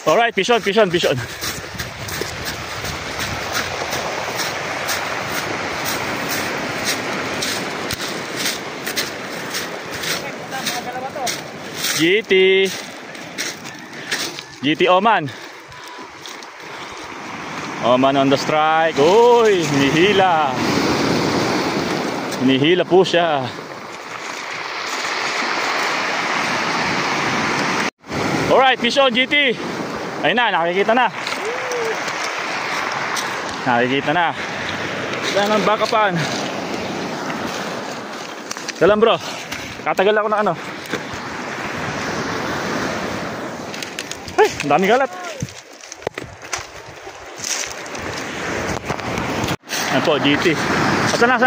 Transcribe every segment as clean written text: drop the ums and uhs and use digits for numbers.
Alright, fish on, fish on, fish on. GT Oman. Oman on the strike. Uy, hinihila. Hinihila po siya. Alright, fish on GT. Ayun na, nakikita na. Nakikita na. Kaya ng bakapan. Dalam bro. Katagal ako ng ano. Ay, ang daming galat. Ayan po, GT. Asan na?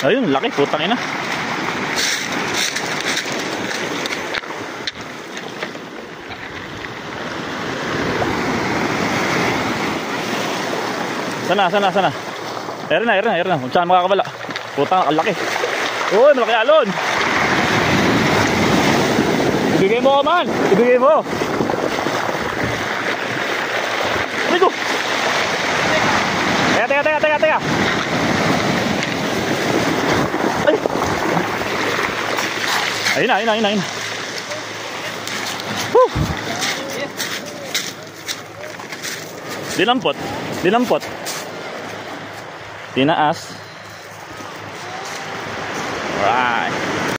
Ayun, laki, putang ina. Sana. Ayan na. Kung saan makakabala. Putang, ang laki. Uy, malaki alon. Ibigay mo, man. Ibigay mo. Ligo. Teka. Ay. Ayun na. Woo. Dinampot. Tinaas. Alright.